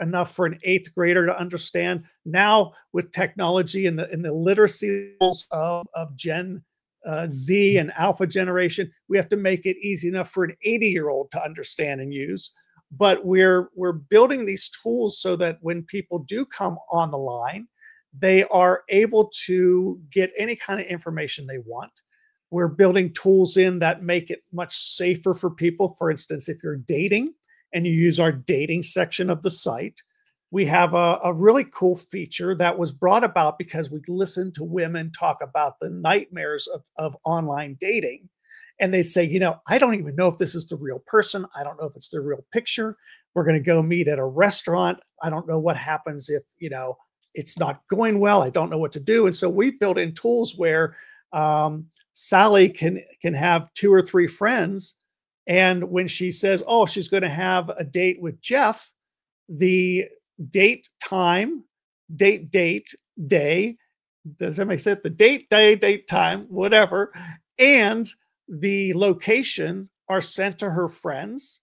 enough for an 8th grader to understand. Now, with technology and the literacy levels of Gen Z and Alpha generation, we have to make it easy enough for an 80-year-old to understand and use. But we're building these tools so that when people do come on the line, they are able to get any kind of information they want. We're building tools in that make it much safer for people. For instance, if you're dating and you use our dating section of the site, we have a really cool feature that was brought about because we listened to women talk about the nightmares of online dating. And they'd say, you know, I don't even know if this is the real person. I don't know if it's the real picture. We're going to go meet at a restaurant. I don't know what happens if, you know, it's not going well. I don't know what to do. And so we built in tools where Sally can have 2 or 3 friends. And when she says, oh, she's going to have a date with Jeff, the date, time, date, day, does that make sense? The date, day, date, time, whatever, and the location are sent to her friends.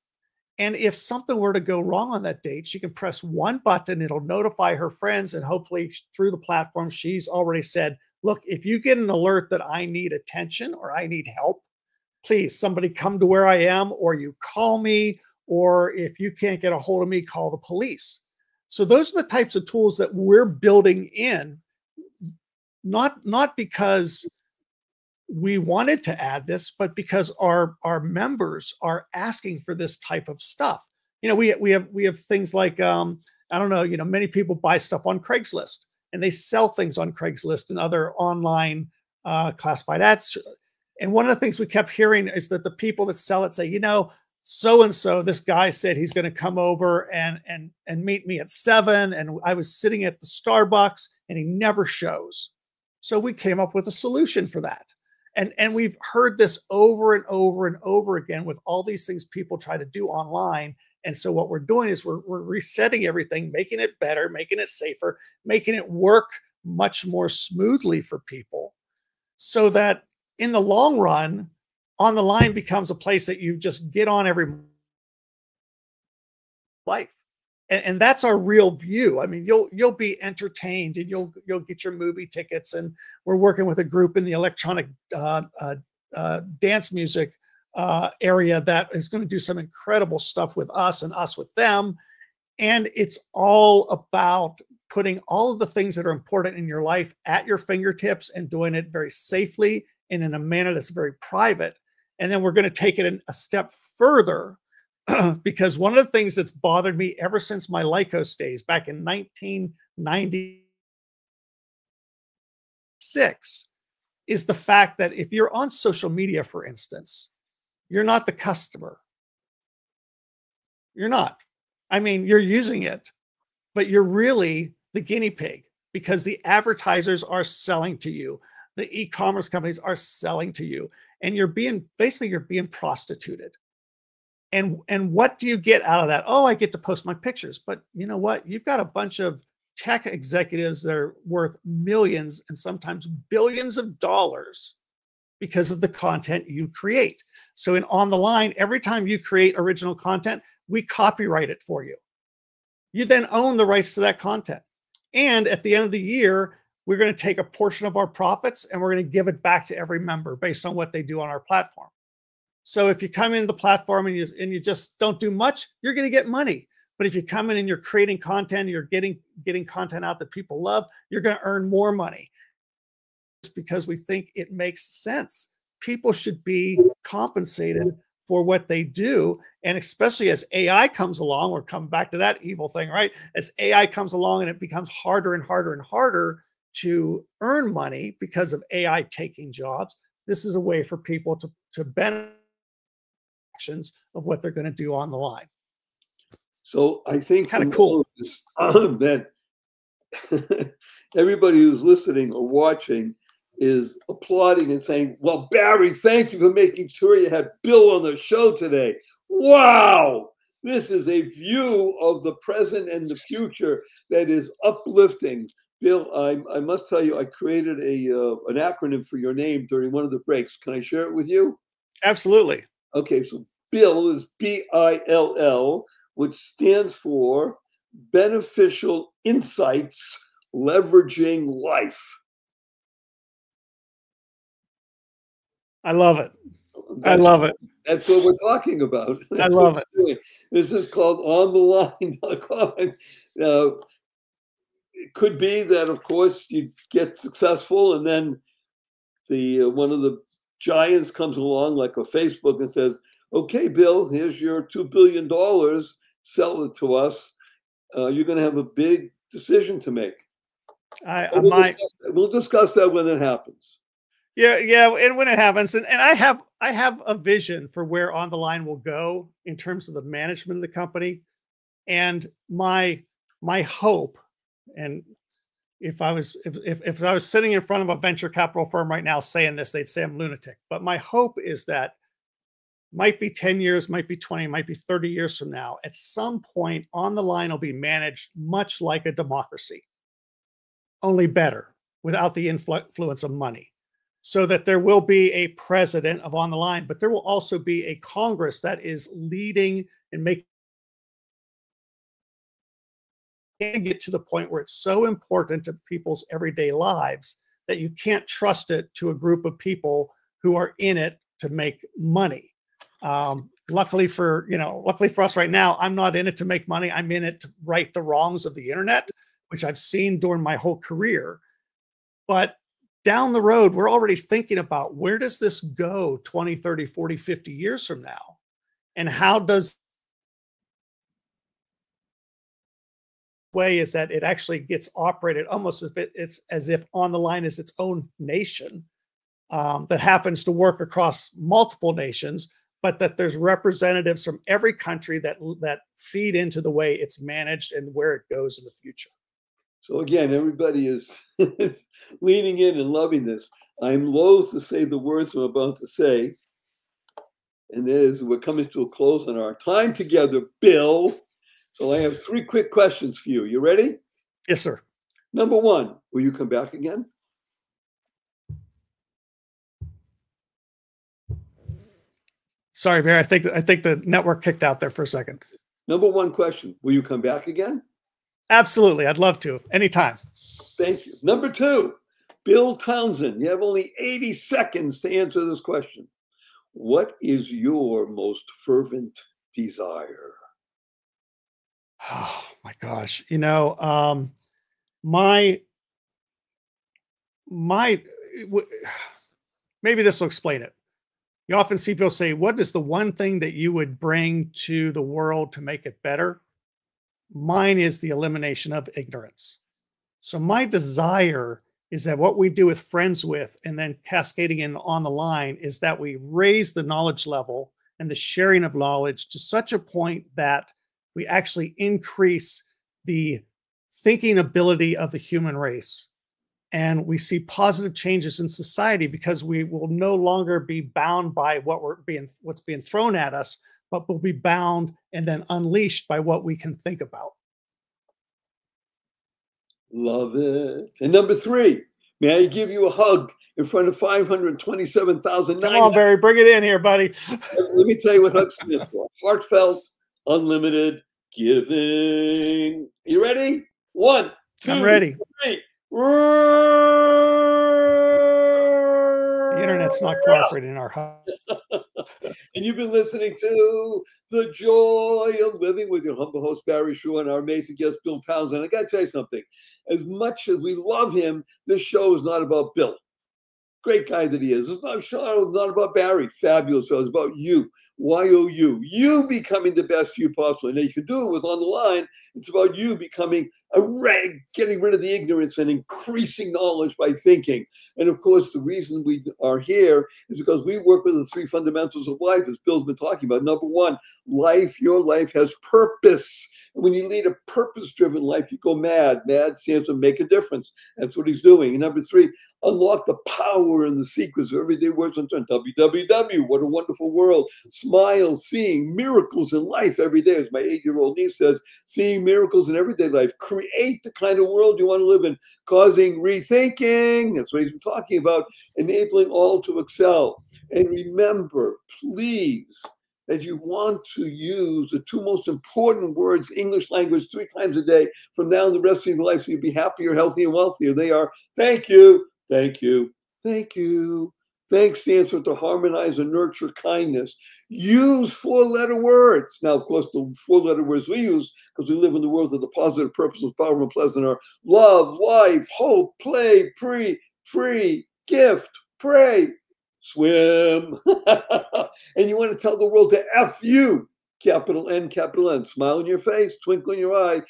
And if something were to go wrong on that date, she can press one button, it'll notify her friends, and hopefully through the platform, she's already said, look, if you get an alert that I need attention or I need help, please, somebody come to where I am, or you call me, or if you can't get a hold of me, call the police. So those are the types of tools that we're building in, not because we wanted to add this, but because our members are asking for this type of stuff. You know, we have things like, I don't know, you know, many people buy stuff on Craigslist and they sell things on Craigslist and other online classified ads. And one of the things we kept hearing is that the people that sell it say, you know, so-and-so, this guy said he's going to come over and meet me at 7. And I was sitting at the Starbucks and he never shows. So we came up with a solution for that. And we've heard this over and over and over again with all these things people try to do online. And so what we're doing is we're resetting everything, making it better, making it safer, making it work much more smoothly for people, so that in the long run, On the Line becomes a place that you just get on every life. And that's our real view. I mean, you'll be entertained and you'll get your movie tickets. And we're working with a group in the electronic dance music area that is going to do some incredible stuff with us and us with them. And it's all about putting all of the things that are important in your life at your fingertips and doing it very safely and in a manner that's very private. And then we're going to take it a step further because one of the things that's bothered me ever since my Lycos days back in 1996 is the fact that if you're on social media, for instance, you're not the customer. You're not. I mean, you're using it, but you're really the guinea pig because the advertisers are selling to you. The e-commerce companies are selling to you, and you're being prostituted. And what do you get out of that? Oh, I get to post my pictures. But you know what? You've got a bunch of tech executives that are worth millions and sometimes billions of dollars because of the content you create. So on the line, every time you create original content, we copyright it for you. You then own the rights to that content. And at the end of the year, we're going to take a portion of our profits and we're going to give it back to every member based on what they do on our platform. So if you come into the platform and you just don't do much, you're going to get money. But if you come in and you're creating content, you're getting content out that people love, you're going to earn more money. It's because we think it makes sense. People should be compensated for what they do. And especially as AI comes along, we're coming back to that evil thing, right? As AI comes along and it becomes harder and harder and harder to earn money because of AI taking jobs, this is a way for people to benefit of what they're going to do on the line. So I think kind of cool that everybody who's listening or watching is applauding and saying, well, Barry, thank you for making sure you had Bill on the show today. Wow. This is a view of the present and the future that is uplifting. Bill, I must tell you, I created an acronym for your name during one of the breaks. Can I share it with you? Absolutely. Okay, so Bill is BILL, which stands for Beneficial Insights Leveraging Life. I love it. I love it. That's what we're talking about. I love it. This is called ontheline.com. It could be that, of course, you get successful and then one of the giants comes along like a Facebook and says, okay, Bill, here's your $2 billion. Sell it to us. You're going to have a big decision to make. We'll discuss that when it happens. Yeah, and when it happens, and I have a vision for where On the Line will go in terms of the management of the company, and my hope, and if I was sitting in front of a venture capital firm right now saying this, they'd say I'm lunatic. But my hope is that might be 10 years, might be 20, might be 30 years from now, at some point On the Line will be managed much like a democracy, only better, without the influence of money. So that there will be a president of On the Line, but there will also be a Congress that is leading and making it get to the point where it's so important to people's everyday lives that you can't trust it to a group of people who are in it to make money. Luckily for us right now, I'm not in it to make money. I'm in it to right the wrongs of the internet, which I've seen during my whole career. But down the road, we're already thinking about where does this go 20, 30, 40, 50 years from now? And how does way is that it actually gets operated almost as if On the Line is its own nation that happens to work across multiple nations, but that there's representatives from every country that feed into the way it's managed and where it goes in the future. So again, everybody is leaning in and loving this. I'm loath to say the words I'm about to say, and that is we're coming to a close on our time together, Bill. So I have 3 quick questions for you. You ready? Yes, sir. Number 1, will you come back again? Sorry, Barry. I think the network kicked out there for a second. Number 1 question, will you come back again? Absolutely. I'd love to. Anytime. Thank you. Number 2, Bill Townsend. You have only 80 seconds to answer this question. What is your most fervent desire? Oh my gosh. maybe this will explain it. You often see people say, what is the one thing that you would bring to the world to make it better? Mine is the elimination of ignorance. So my desire is that what we do with friends with, and then cascading in on the line, is that we raise the knowledge level and the sharing of knowledge to such a point that we actually increase the thinking ability of the human race. And we see positive changes in society because we will no longer be bound by what's being thrown at us, but we'll be bound and then unleashed by what we can think about. Love it. And number 3, may I give you a hug in front of 527,000. Come on, Barry, bring it in here, buddy. Let me tell you what hugs stands for. Heartfelt, unlimited giving. You ready? 1, 2, I'm ready. 3. The internet's not cooperating in our house. And you've been listening to The Joy of Living with your humble host, Barry Shaw, and our amazing guest, Bill Townsend. I got to tell you something. As much as we love him, this show is not about Bill. Great guy that he is. It's not a show, not about Barry. Fabulous show. It's about you. Y-O-U. You becoming the best you possible. And you can do it with On the Line. It's about you becoming getting rid of the ignorance and increasing knowledge by thinking. And of course, the reason we are here is because we work with the 3 fundamentals of life, as Bill's been talking about. Number 1, your life has purpose. And when you lead a purpose-driven life, you go mad. Mad stands to make a difference. That's what he's doing. And number 3, unlock the power and the secrets of everyday words on turn. WWW, what a wonderful world. Smile, seeing miracles in life every day. As my 8-year-old niece says, seeing miracles in everyday life. Create the kind of world you want to live in. Causing rethinking. That's what he's been talking about. Enabling all to excel. And remember, please, that you want to use the 2 most important words, English language, 3 times a day from now on the rest of your life, so you'll be happier, healthier, and wealthier. They are thank you, thank you, thank you. Thanks stands for to harmonize and nurture kindness. Use 4-letter words. Now, of course, the 4-letter words we use, because we live in the world of the positive, purposeful, powerful, and pleasant, are love, life, hope, play, free, gift, pray, swim. And you want to tell the world to F you, capital N, capital N. Smile in your face, twinkle in your eye.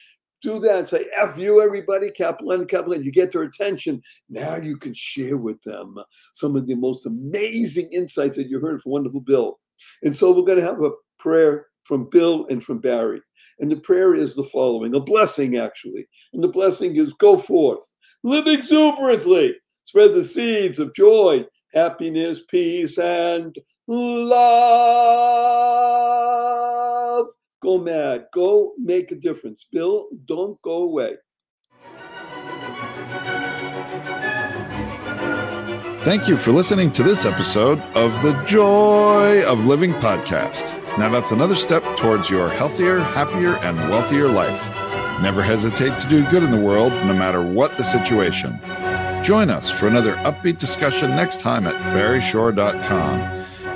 Do that. Say F you, everybody, capital N, capital N. You get their attention. Now you can share with them some of the most amazing insights that you heard from wonderful Bill. And so we're going to have a prayer from Bill and from Barry. And the prayer is the following, a blessing, actually. And the blessing is go forth, live exuberantly, spread the seeds of joy, happiness, peace, and love. Go mad. Go make a difference. Bill, don't go away. Thank you for listening to this episode of the Joy of Living podcast. Now that's another step towards your healthier, happier, and wealthier life. Never hesitate to do good in the world, no matter what the situation. Join us for another upbeat discussion next time at barryshore.com.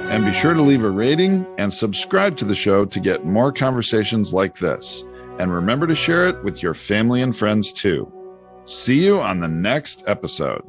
And be sure to leave a rating and subscribe to the show to get more conversations like this. And remember to share it with your family and friends too. See you on the next episode.